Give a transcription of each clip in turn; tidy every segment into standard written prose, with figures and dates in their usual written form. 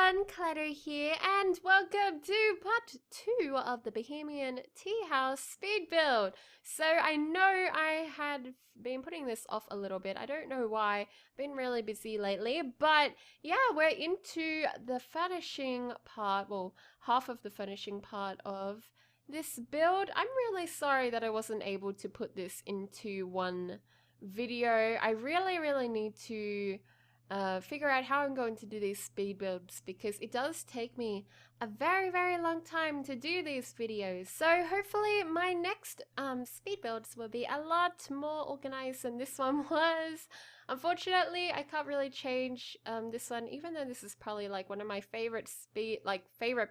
everyone, Kaleidow here, and welcome to part 2 of the Bohemian Teahouse speed build. So I know I had been putting this off a little bit. I don't know why. I've been really busy lately, but yeah, we're into the furnishing part, well, half of the furnishing part of this build. I'm really sorry that I wasn't able to put this into one video. I really need to figure out how I'm going to do these speed builds, because it does take me a very long time to do these videos. So hopefully my next speed builds will be a lot more organized than this one was. Unfortunately, I can't really change this one, even though this is probably like one of my favorite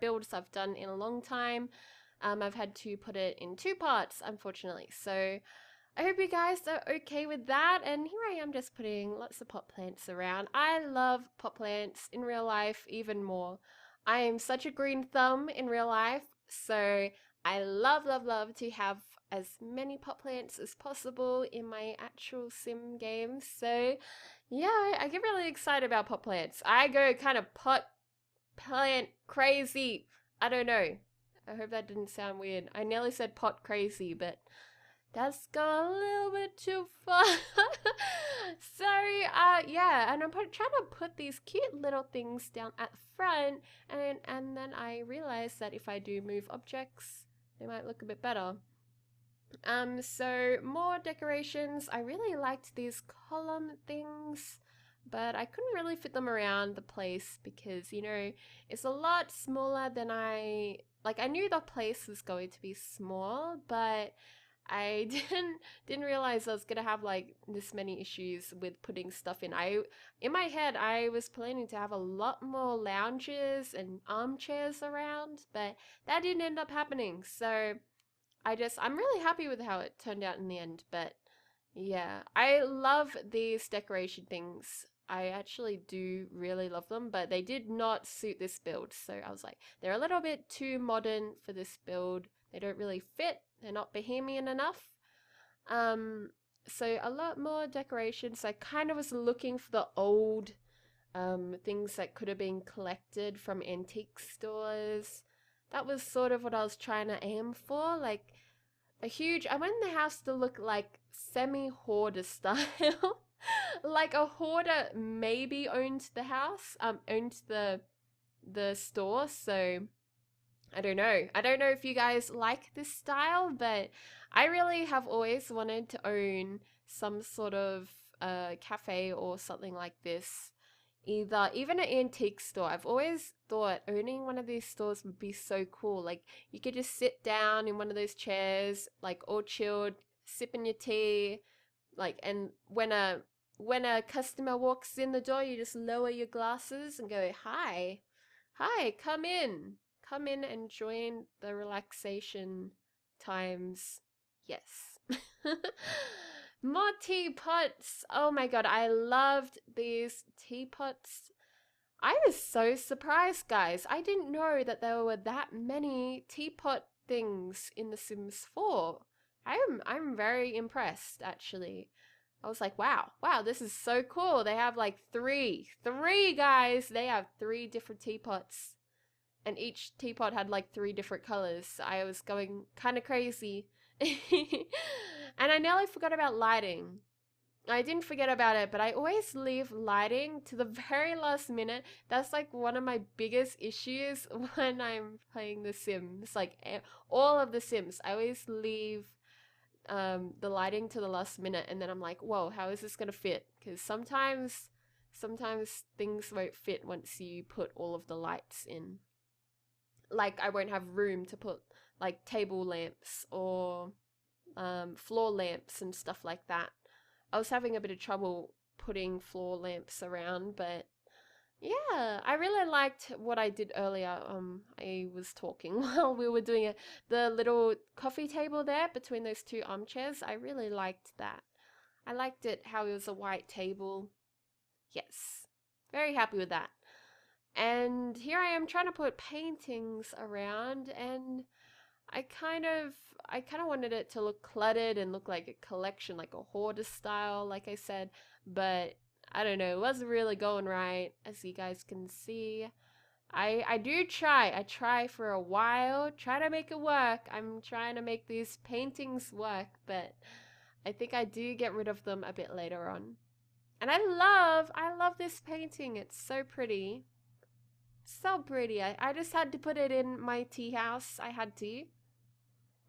builds I've done in a long time. I've had to put it in 2 parts, unfortunately. So I hope you guys are okay with that, and here I am just putting lots of pot plants around. I love pot plants in real life even more. I am such a green thumb in real life, so I love to have as many pot plants as possible in my actual sim games. So yeah, I get really excited about pot plants. I go kind of pot plant crazy. I don't know. I hope that didn't sound weird. I nearly said pot crazy, but that's gone a little bit too far. So, yeah, and I'm trying to put these cute little things down at the front, and then I realized that if I do move objects, they might look a bit better. So more decorations. I really liked these column things, but I couldn't really fit them around the place because, you know, it's a lot smaller than I knew the place was going to be small, but I didn't realize I was gonna have like this many issues with putting stuff in. In my head I was planning to have a lot more lounges and armchairs around, but that didn't end up happening. So I'm really happy with how it turned out in the end. But yeah, I love these decoration things. I actually do really love them, but they did not suit this build. So I was like, they're a little bit too modern for this build. They don't really fit. They're not bohemian enough. So a lot more decorations. I kind of was looking for the old things that could have been collected from antique stores. That was sort of what I was trying to aim for. Like I want the house to look like semi-hoarder style. Like a hoarder maybe owned the house, owned the store. So I don't know. I don't know if you guys like this style, but I really have always wanted to own some sort of cafe or something like this. Even an antique store. I've always thought owning one of these stores would be so cool. Like you could just sit down in one of those chairs, like all chilled, sipping your tea, like, and when a customer walks in the door, you just lower your glasses and go, "Hi. Hi, come in and join the relaxation times." Yes. More teapots. Oh my god, I loved these teapots. I was so surprised, guys. I didn't know that there were that many teapot things in The Sims 4. I'm very impressed, actually. I was like, wow, this is so cool. They have like three guys. They have 3 different teapots, and each teapot had like 3 different colors. I was going kind of crazy. And I nearly forgot about lighting. I didn't forget about it, but I always leave lighting to the very last minute. That's like one of my biggest issues when I'm playing The Sims. Like all of The Sims, I always leave the lighting to the last minute, and then I'm like, whoa, how is this gonna fit? Because sometimes things won't fit once you put all of the lights in. Like I won't have room to put like table lamps or floor lamps and stuff like that. I was having a bit of trouble putting floor lamps around, but yeah, I really liked what I did earlier. I was talking while we were doing it. The little coffee table there between those 2 armchairs, I really liked that. I liked it how it was a white table. Yes, very happy with that. And here I am trying to put paintings around, and I kind of wanted it to look cluttered and look like a collection, like a hoarder style, like I said, but I don't know, it wasn't really going right, as you guys can see. I do try. I try for a while, try to make it work. I'm trying to make these paintings work, but I think I do get rid of them a bit later on. And I love this painting. It's so pretty. So pretty. I just had to put it in my tea house. I had to.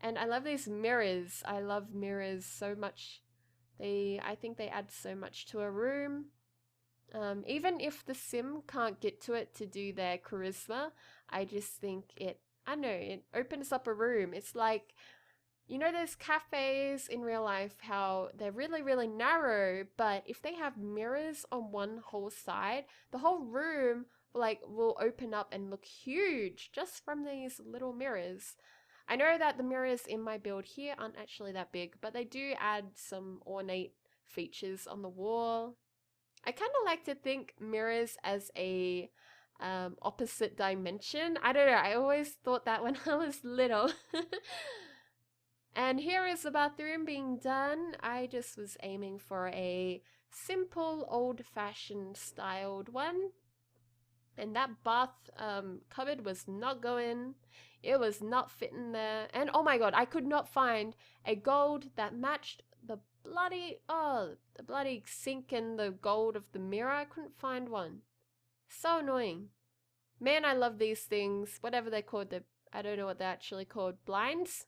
And I love these mirrors. I love mirrors so much. I think they add so much to a room. Even if the sim can't get to it to do their charisma, I just think I don't know, it opens up a room. It's like, you know, those cafes in real life, how they're really, really narrow, but if they have mirrors on one whole side, the whole room will open up and look huge just from these little mirrors. I know that the mirrors in my build here aren't actually that big, but they do add some ornate features on the wall. I kind of like to think mirrors as a opposite dimension. I don't know, I always thought that when I was little. And here is the bathroom being done. I just was aiming for a simple old-fashioned styled one. And that bath cupboard was not going. It was not fitting there. And oh my god, I could not find a gold that matched the bloody sink and the gold of the mirror. I couldn't find one. So annoying. Man, I love these things. Whatever they're called. I don't know what they're actually called. Blinds?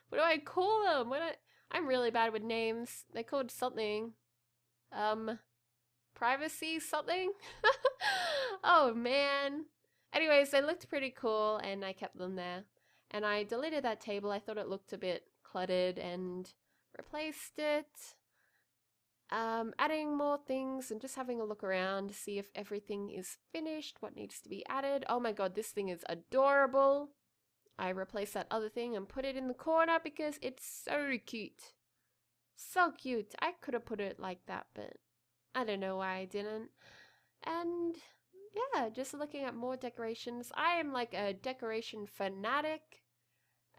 What do I call them? I'm really bad with names. They're called something. Privacy something? Oh man. Anyways, they looked pretty cool and I kept them there. And I deleted that table. I thought it looked a bit cluttered and replaced it. Adding more things and just having a look around to see if everything is finished, what needs to be added. Oh my god, this thing is adorable. I replaced that other thing and put it in the corner because it's so cute. So cute. I could have put it like that, but I don't know why I didn't. And yeah, just looking at more decorations. I am like a decoration fanatic.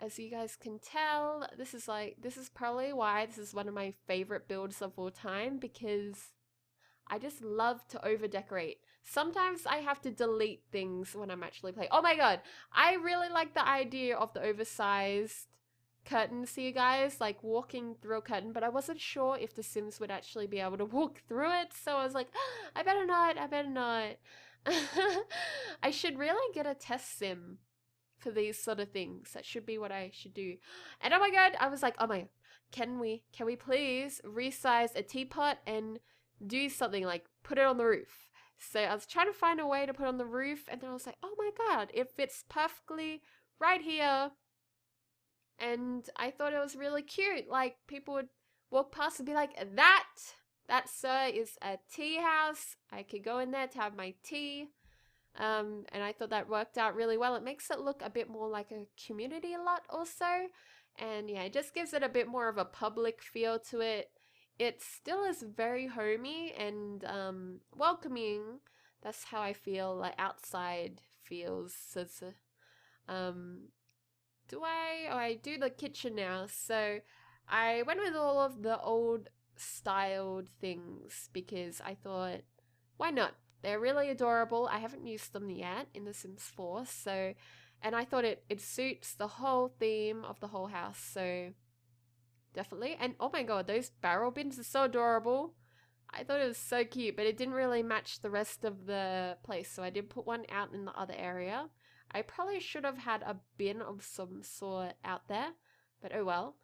As you guys can tell, this is probably why this is one of my favorite builds of all time, because I just love to over decorate. Sometimes I have to delete things when I'm actually playing. Oh my god, I really like the idea of the oversized curtains here, guys, like walking through a curtain, but I wasn't sure if the Sims would actually be able to walk through it, so I was like, I better not. I should really get a test sim for these sort of things. That should be what I should do. And oh my god, I was like, oh my, can we please resize a teapot and do something like put it on the roof? So I was trying to find a way to put on the roof, and then I was like, oh my god, it fits perfectly right here. And I thought it was really cute. Like, people would walk past and be like, that sir is a tea house. I could go in there to have my tea. And I thought that worked out really well. It makes it look a bit more like a community lot also. And yeah, it just gives it a bit more of a public feel to it. It still is very homey and welcoming. That's how I feel like outside feels. So it's I do the kitchen now. So I went with all of the old styled things because I thought, why not? They're really adorable. I haven't used them yet in The Sims 4, so, and I thought it suits the whole theme of the whole house, so definitely. And oh my god, those barrel bins are so adorable. I thought it was so cute, but it didn't really match the rest of the place, so I did put one out in the other area. I probably should have had a bin of some sort out there, but oh well.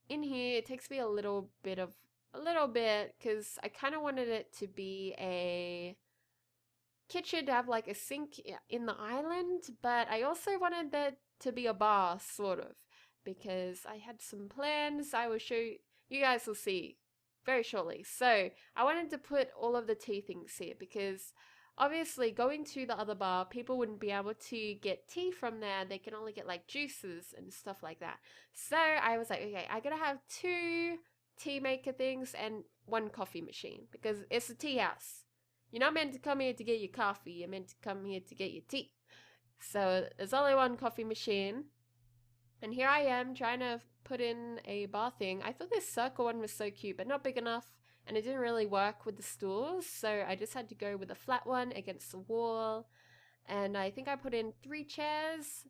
In here, it takes me a little bit, because I kind of wanted it to be a kitchen, to have like a sink in the island, but I also wanted that to be a bar, sort of, because I had some plans I will show you. You guys will see very shortly. So I wanted to put all of the tea things here because obviously going to the other bar, people wouldn't be able to get tea from there. They can only get like juices and stuff like that. So I was like, okay, I gotta have 2 tea maker things and 1 coffee machine because it's a tea house. You're not meant to come here to get your coffee. You're meant to come here to get your tea. So there's only 1 coffee machine. And here I am trying to put in a bar thing. I thought this circle one was so cute, but not big enough. and it didn't really work with the stools, so I just had to go with a flat one against the wall. And I think I put in 3 chairs.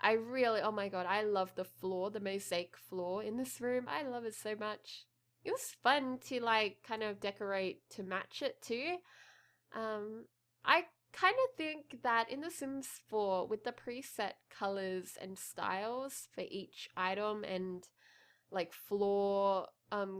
I really, oh my god, I love the floor, the mosaic floor in this room. I love it so much. It was fun to like kind of decorate to match it too. I kind of think that in The Sims 4, with the preset colors and styles for each item and like floor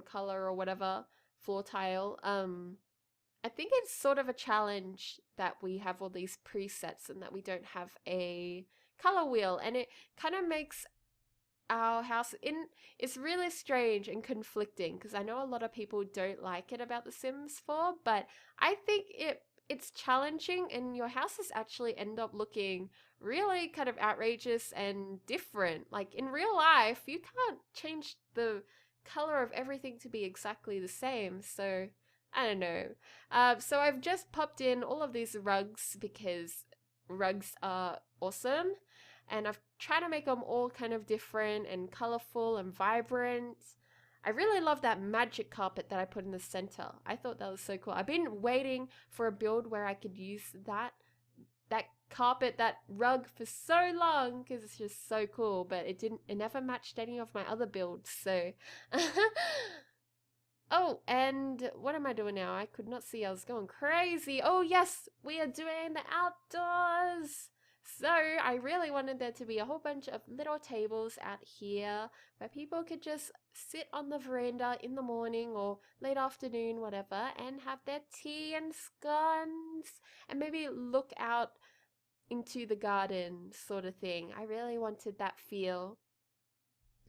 color or whatever, floor tile, I think it's sort of a challenge that we have all these presets and that we don't have a color wheel, and it kind of makes our house it's really strange and conflicting, because I know a lot of people don't like it about The Sims 4, but I think it's challenging, and your houses actually end up looking really kind of outrageous and different. Like in real life, you can't change the color of everything to be exactly the same, so I don't know. So I've just popped in all of these rugs because rugs are awesome, and I've tried to make them all kind of different and colorful and vibrant. I really love that magic carpet that I put in the center. I thought that was so cool. I've been waiting for a build where I could use that carpet, that rug for so long, because it's just so cool, but it never matched any of my other builds, so oh, and what am I doing now? I could not see. I was going crazy. Oh, yes, we are doing the outdoors. So I really wanted there to be a whole bunch of little tables out here where people could just sit on the veranda in the morning or late afternoon, whatever, and have their tea and scones and maybe look out into the garden sort of thing. I really wanted that feel.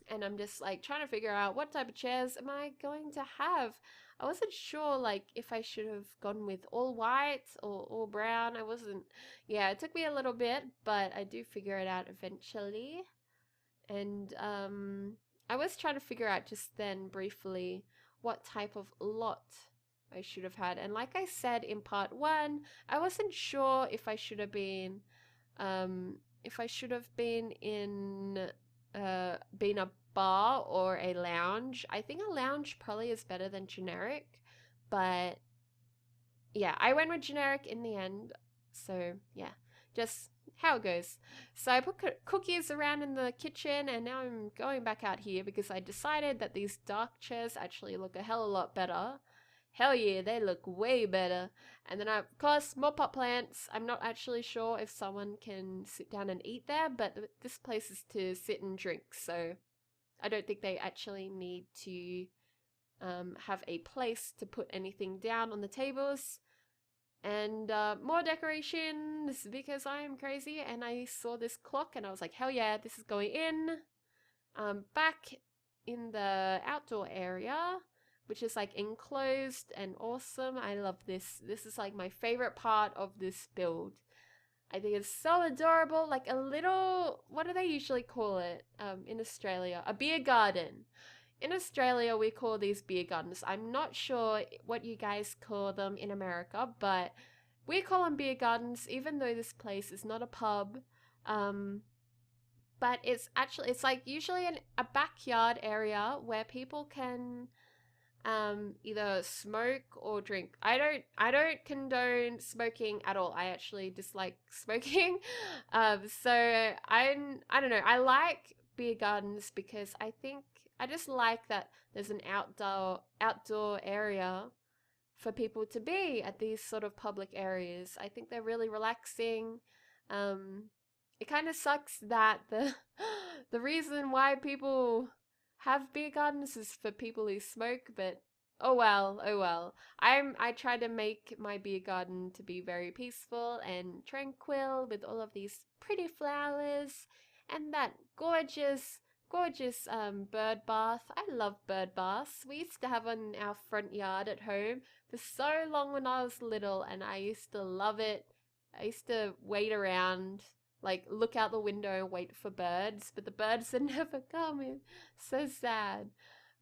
And I'm just like trying to figure out what type of chairs am I going to have. I wasn't sure like if I should have gone with all white or all brown. I wasn't, yeah, it took me a little bit, but I do figure it out eventually. And I was trying to figure out just then briefly what type of lot I should have had. And like I said in part 1, I wasn't sure if I should have been in being a bar or a lounge. I think a lounge probably is better than generic, but yeah, I went with generic in the end. So yeah, just how it goes. So I put cookies around in the kitchen, and now I'm going back out here because I decided that these dark chairs actually look a hell of a lot better. Hell yeah, they look way better. And then of course, more pot plants. I'm not actually sure if someone can sit down and eat there, but this place is to sit and drink, so I don't think they actually need to have a place to put anything down on the tables. And more decorations because I am crazy, and I saw this clock and I was like, hell yeah, this is going in. Back in the outdoor area, which is like enclosed and awesome. I love this. This is like my favorite part of this build. I think it's so adorable, like a little, what do they usually call it in Australia? A beer garden. In Australia, we call these beer gardens. I'm not sure what you guys call them in America, but we call them beer gardens, even though this place is not a pub. But it's like usually a backyard area where people can either smoke or drink. I don't condone smoking at all. I actually dislike smoking. So I don't know. I like beer gardens because I just like that there's an outdoor area for people to be at these sort of public areas. I think they're really relaxing. It kind of sucks that the reason why people have beer gardens is for people who smoke, but oh well. I try to make my beer garden to be very peaceful and tranquil with all of these pretty flowers and that gorgeous bird bath. I love bird baths. We used to have one in our front yard at home for so long when I was little, and I used to love it. I used to wait around, like look out the window and wait for birds, but the birds would never come in. So sad.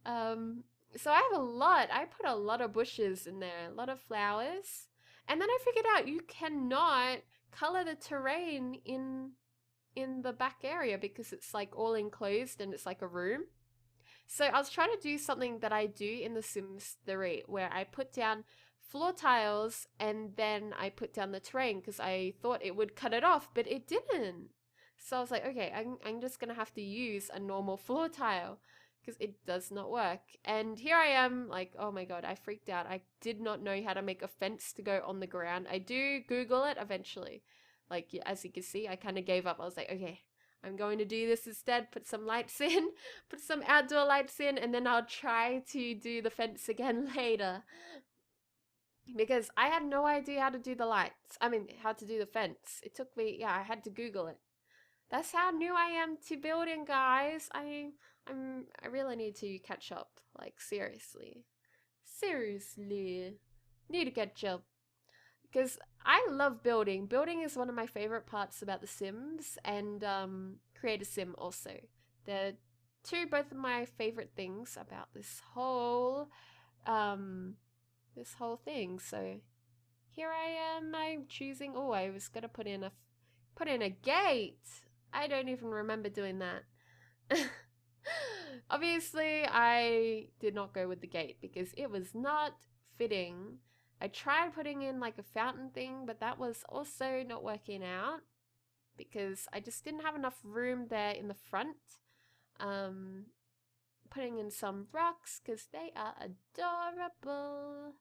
So I put a lot of bushes in there, a lot of flowers. And then I figured out you cannot color the terrain in the back area because it's like all enclosed and it's like a room. So I was trying to do something that I do in The Sims 3 where I put down floor tiles and then I put down the terrain because I thought it would cut it off, but it didn't. So I was like, okay, I'm just gonna have to use a normal floor tile because it does not work. And here I am, like, oh my god, I freaked out. I did not know how to make a fence to go on the ground. I do Google it eventually. Like, as you can see, I kind of gave up. I was like, okay, I'm going to do this instead, put some lights in, put some outdoor lights in, and then I'll try to do the fence again later. Because I had no idea how to do the lights. I mean, how to do the fence. It took me, yeah, I had to Google it. That's how new I am to building, guys. I really need to catch up. Like, seriously. Seriously. Need to catch up. Because I love building. Building is one of my favorite parts about The Sims and Create a Sim also. They're both of my favorite things about this whole thing. So here I am. I'm choosing. Oh, I was gonna put in a gate. I don't even remember doing that. Obviously, I did not go with the gate because it was not fitting. I tried putting in like a fountain thing, but that was also not working out because I just didn't have enough room there in the front. Putting in some rocks because they are adorable.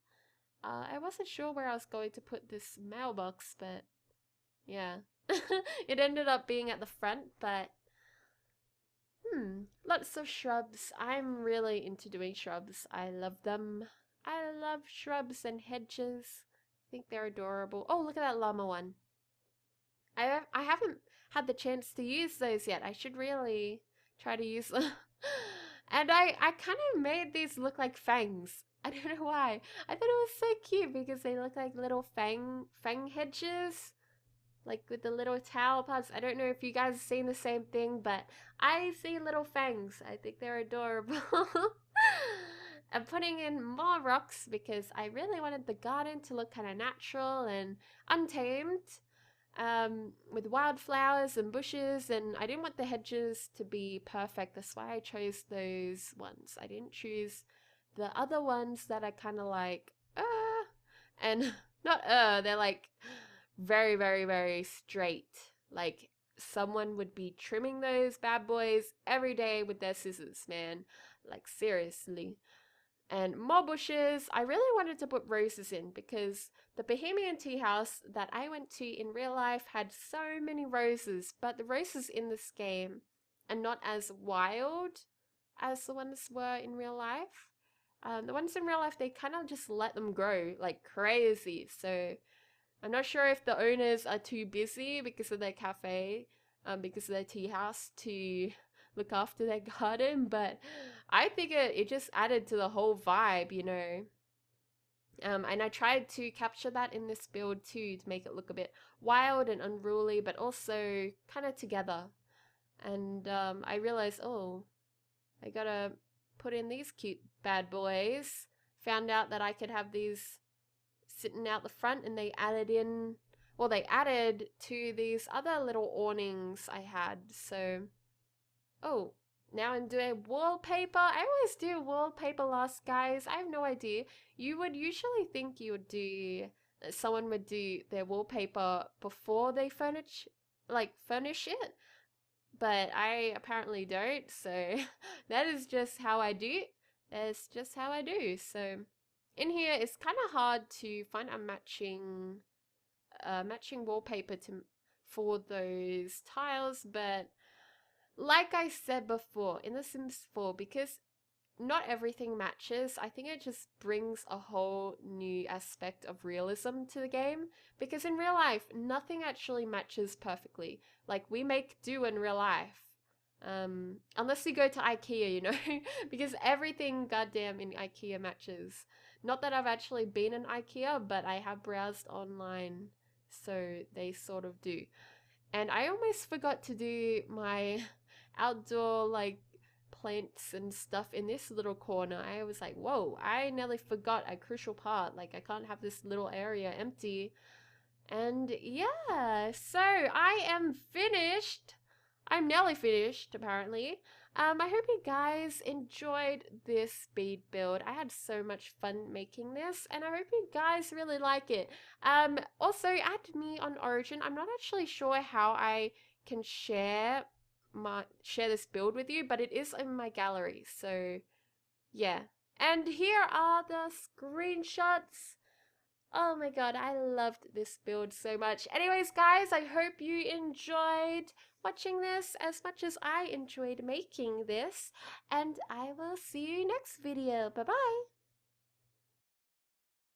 I wasn't sure where I was going to put this mailbox, but yeah. It ended up being at the front, but lots of shrubs. I'm really into doing shrubs. I love them. I love shrubs and hedges. I think they're adorable. Oh, look at that llama one. I haven't had the chance to use those yet. I should really try to use them. And I kind of made these look like fangs. I don't know why. I thought it was so cute because they look like little fang hedges. Like with the little towel parts. I don't know if you guys have seen the same thing, but I see little fangs. I think they're adorable. I'm putting in more rocks because I really wanted the garden to look kind of natural and untamed, with wildflowers and bushes, and I didn't want the hedges to be perfect. That's why I chose those ones. I didn't choose the other ones that are kind of like, and not they're like very, very, very straight. Like someone would be trimming those bad boys every day with their scissors, man. Like seriously. And more bushes. I really wanted to put roses in because the Bohemian tea house that I went to in real life had so many roses, but the roses in this game are not as wild as the ones were in real life. The ones in real life, they kind of just let them grow like crazy. So I'm not sure if the owners are too busy because of their cafe, because of their tea house to look after their garden, but I think it just added to the whole vibe, you know. And I tried to capture that in this build too, to make it look a bit wild and unruly, but also kind of together. And I realized, oh, I gotta put in these cute bad boys. Found out that I could have these sitting out the front, and they added in, well, they added to these other little awnings I had. So, oh, now I'm doing wallpaper. I always do wallpaper last, guys. I have no idea. You would usually think you would do, someone would do their wallpaper before they furnish it, but I apparently don't. So that is just how I do. That's just how I do. So in here, it's kind of hard to find a matching wallpaper for those tiles, but like I said before, in The Sims 4, because not everything matches, I think it just brings a whole new aspect of realism to the game. Because in real life, nothing actually matches perfectly. Like, we make do in real life. Unless you go to IKEA, you know, because everything goddamn in IKEA matches. Not that I've actually been in IKEA, but I have browsed online, so they sort of do. And I almost forgot to do my outdoor, like, plants and stuff in this little corner. I was like, whoa, I nearly forgot a crucial part. Like, I can't have this little area empty. And yeah, so I am finished. I'm nearly finished, apparently. I hope you guys enjoyed this speed build. I had so much fun making this, and I hope you guys really like it. Also, add me on Origin. I'm not actually sure how I can share this build with you, but it is in my gallery, so yeah. And here are the screenshots. Oh my god, I loved this build so much. Anyways, guys, I hope you enjoyed watching this as much as I enjoyed making this, and I will see you next video. Bye-bye!